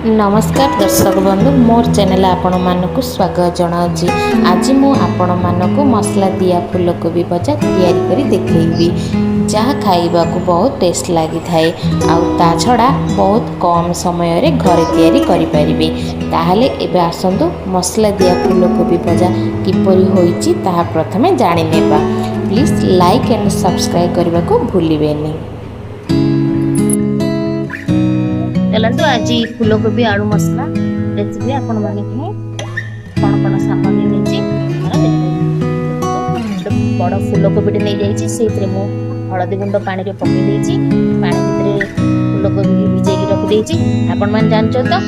नमस्कार दर्शक बंधु मोर चैनल आपण मानक स्वागत जनाऊँगी। आज मु आपण मानक मसला दिया फूलकोबी भजा तैयारी करी देखैबी जहाँ खाइबा को बहुत टेस्ट लगी थाए ता छड़ा बहुत कम समय रे घरे तैयारी करि परिबे। ताहले एबे आसंतु मसला दिया फूलकोबी भजा किपरि होईची ताहा प्रथमे जानि नेबा। प्लीज लाइक एंड सब्सक्राइब करबा को भूलिबेनी। चलते आज फूलकोबी आलू मसला रेसिपी आपण माने कौन कौन सामग्री नहीं बड़ फूलकोबी नहीं जाइए मु हलदी गुंड पानी रे पकई देछि पानी भितर फूलकोबी भिजे रखी आपण माने जानछो तो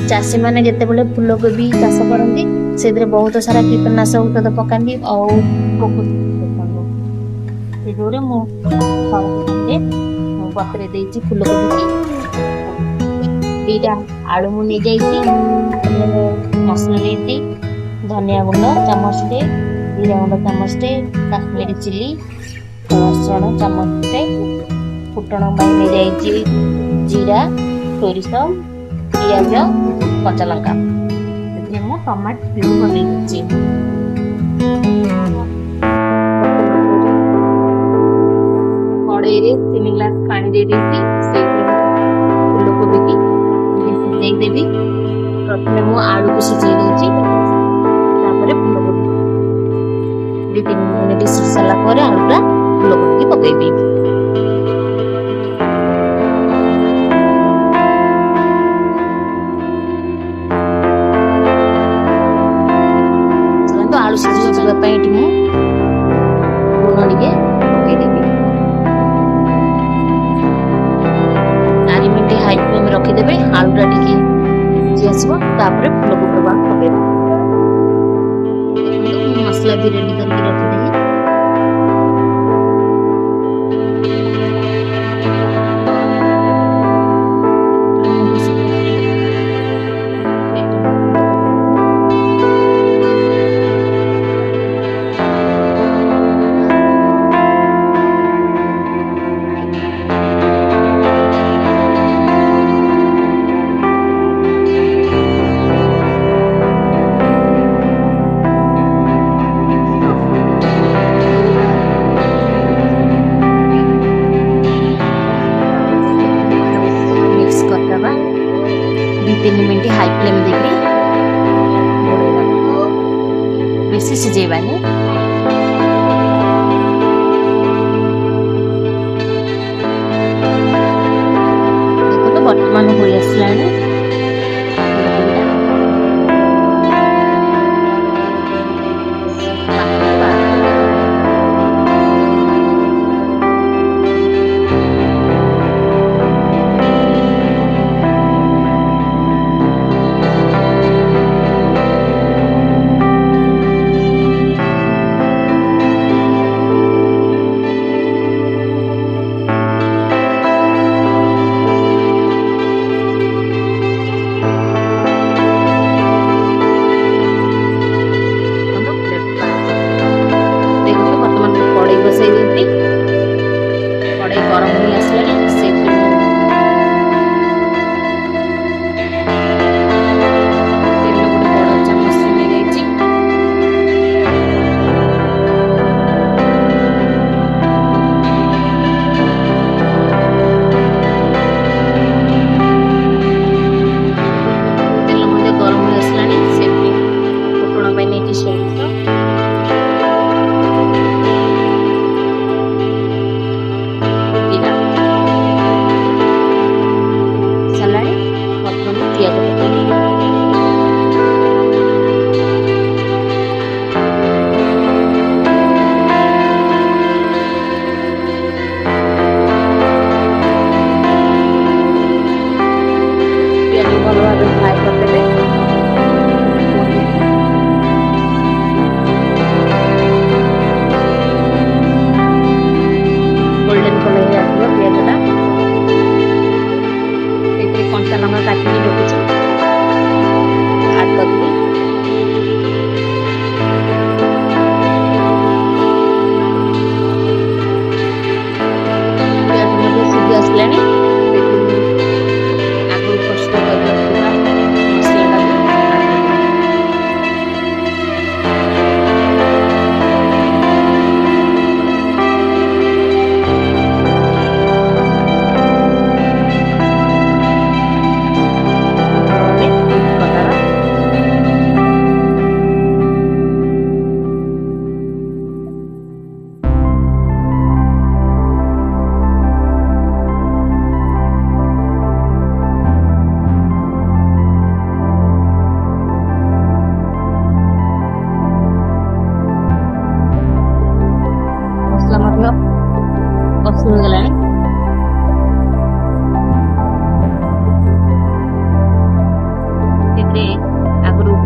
चाषी माने जते बेले फूलकोबी चाष करंती से बहुत सारा कीटनाशक औषध पकांदी और से जोरे मु पत्रे देछि फूलकोबी दीटा आलू मु नहीं जाइए मसला नहीं धनिया गुंड चामचटे जीरा गुंड चामचटे काश्मीरी चिली रसुण चामचटे फुटण नहीं जाइए जीरा सोरिष पियाज कच्चा लंका मु टमाटो प्यूरी बनेछि कड़ाई रे 3 ग्लास पानी दे देछि फूलकोबी की देवी प्रथम मु आलू को सिझाई देछि फूलकोबी 2-3 मिनिट सिझ सारा पर आलूटा फूलकोबी की पकेबी तो आलू सिझी जबा पई मु लूण टिके पकेई देबी 4 मिनिट हाई फ्लेम रखी देबे आलूटा टिके सिझी आसबो तापर फूलकोबी बाण पकेई देबे मसला भी रेडी करके रखी देबी तीन मिनट हाई फ्लेम देके बेसी सिझेबानी देखो तो वर्तमान हो आसलानी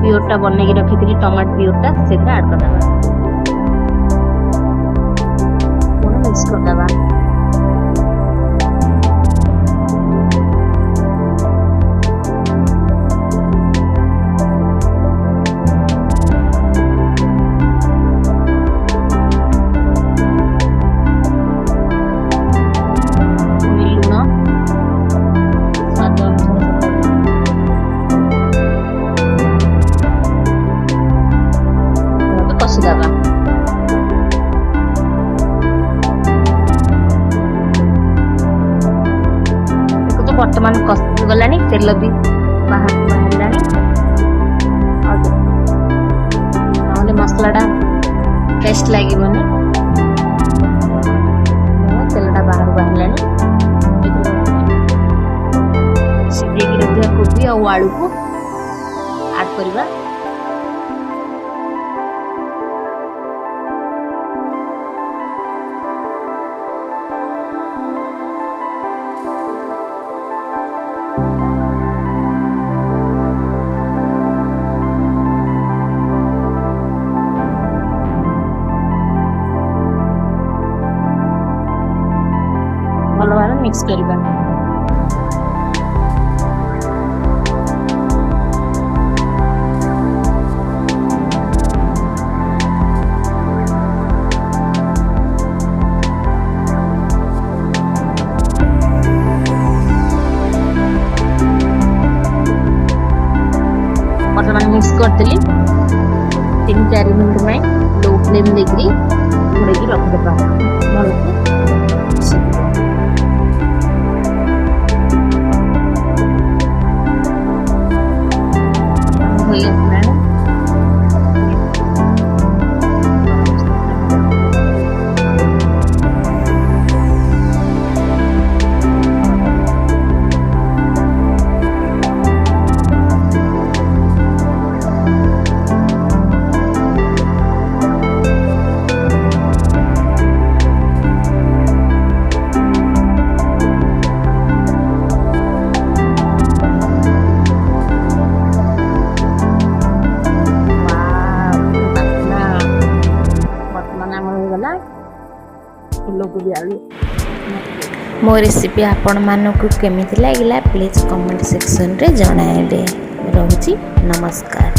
ପିଓରଟା ବନେଇକି ରଖିଥିଲି ଟମାଟୋ ପିଓରଟା ସେଥିରେ ଆଡ୍ କରିଦେବା। ପୁଣି ମିକ୍ସ କରିଦେବା। କଷିଦେବା। ଦେଖନ୍ତୁ ବର୍ତ୍ତମାନ କଷି ଗଲାଣି, ତେଲ ବି ବାହାରକୁ ବାହାରିଲାଣି। ନହେଲେ ମସଲାଟା ଟେଷ୍ଟ ଲାଗିବନି। ତେଲଟା ବାହାରକୁ ବାହାରିଲାଣି। ସିଝେଇକି ରଖିଥିବା କୋବି ଆଉ ଆଳୁକୁ ଆଡ୍ କରିବା। ଭଲ ଭାବରେ ମିକ୍ସ କରିବା। ବର୍ତ୍ତମାନ ମିକ୍ସ କରିଦେଲି। 3-4 ମିନିଟ୍ ପାଇଁ ଲୋ ଫ୍ଲେମ୍ ଦେଇକରି ଘୋଡ଼େଇକି ରଖିଦେବା। ଭଲକି ହୋଇ ଆସିଲାଣି। ଫୁଲକୋବି ଆଳୁ। ମୋ ରେସିପି ଆପଣମାନଙ୍କୁ କେମିତି ଲାଗିଲା ପ୍ଲିଜ୍ କମେଣ୍ଟ ସେକ୍ସନରେ ଜଣାଇବେ। ରହୁଛି, ନମସ୍କାର।